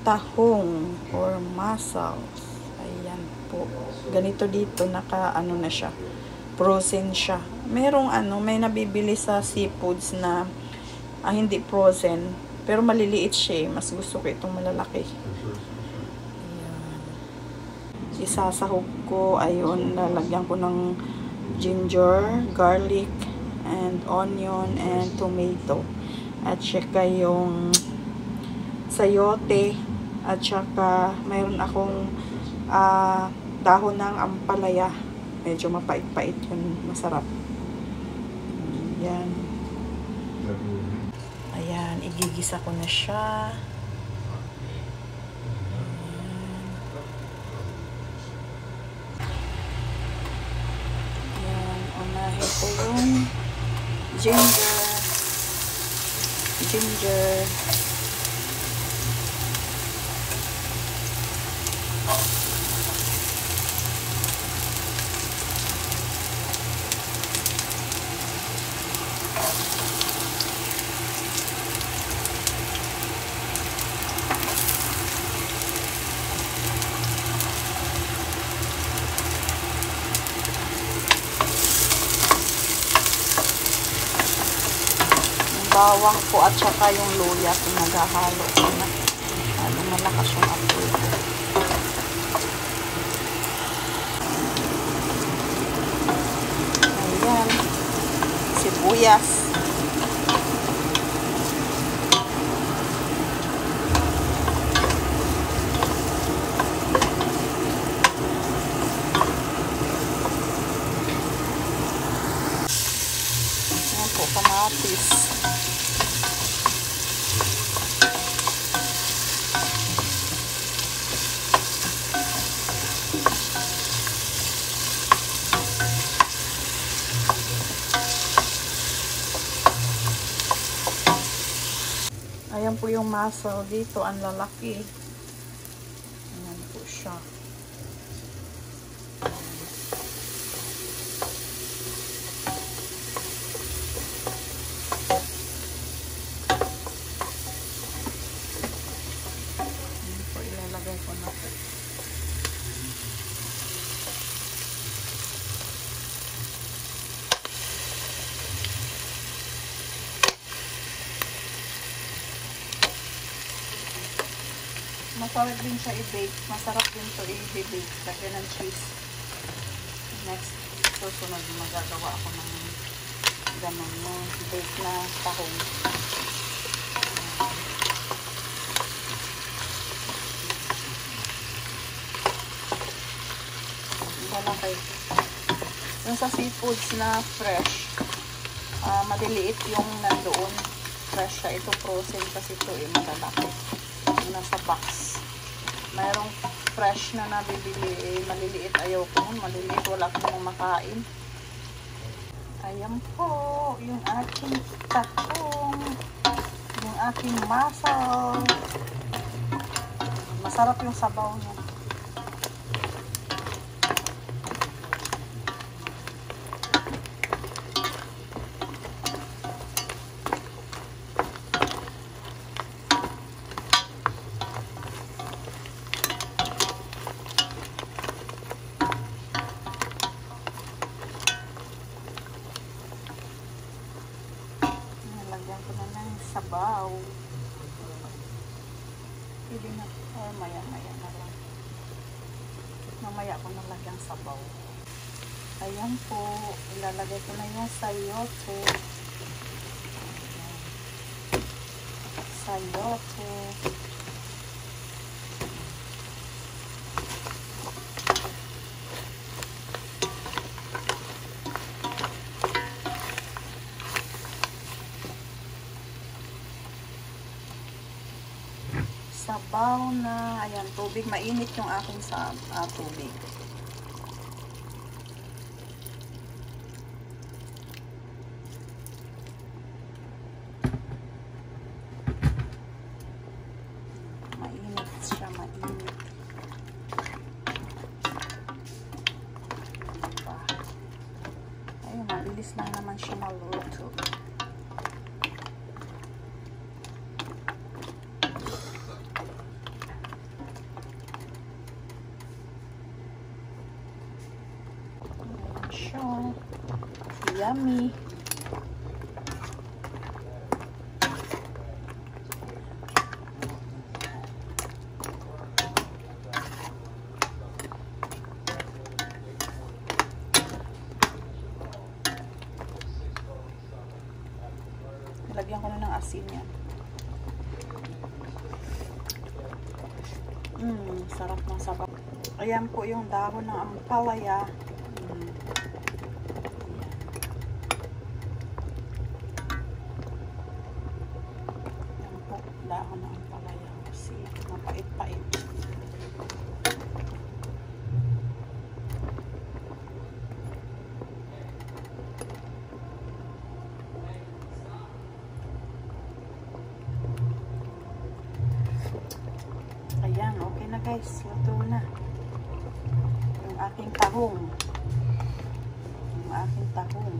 Tahong or mussels. Ayan po. Ganito dito, naka ano na siya. Frozen siya. Merong may nabibili sa seafoods na hindi frozen. Pero maliliit siya eh. Mas gusto ko itong malalaki. Ayan. Isasahog ko. Ayun, lalagyan ko ng ginger, garlic, and onion, and tomato. At saka yung sayote. At saka, mayroon akong dahon ng ampalaya. Medyo mapait-pait yun. Masarap. Ayan. Ayan, igigisa ko na siya. Ayan, unahin ko yung ginger. Bawang po at saka yung luya pinaghahalo ko na. Malakas yung apoy ko. Ayan. Sibuyas. Ayan po, kamatis. Ayan po yung mussel dito, ang lalaki. Ayan po siya. Ayan po, ilalagay ko na po. Masarap din siya i-bake. Masarap din ito i-bake. Lagyan ng cheese. Next, susunod magagawa ako ng ganun mo. Bake na tahong. Iba lang kayo. Yung sa seafoods na fresh, maliliit yung nandoon. Fresh siya. Ito frozen kasi ito malalaki. Nasa box. Mayroong fresh na nabibili maliliit, ayaw ko nun, maliliit, wala akong makain. Ayan po yung aking tahong, yung aking mussel. Masarap yung sabaw niya. Lagyan ko na ng sabaw. Pwede na, or maya-maya na lang. Mamaya ko na lagyan sabaw. Ayan po, ilalagay ko na yung sayote. Sayote. sabaw na, ayan, tubig. Mainit yung aking tubig. Mainit siya, mainit. Diba? Ayun, mabilis lang naman siya maluto. Siya. Yummy. Lagyan ko na ng asin yan. Sarap ng sabaw. Ayan po yung dahon ng ampalaya. Dahon ng ampalaya kasi mapait-pait. Ayan, okay na guys. Luto na. Yung aking tahong. Yung aking tahong.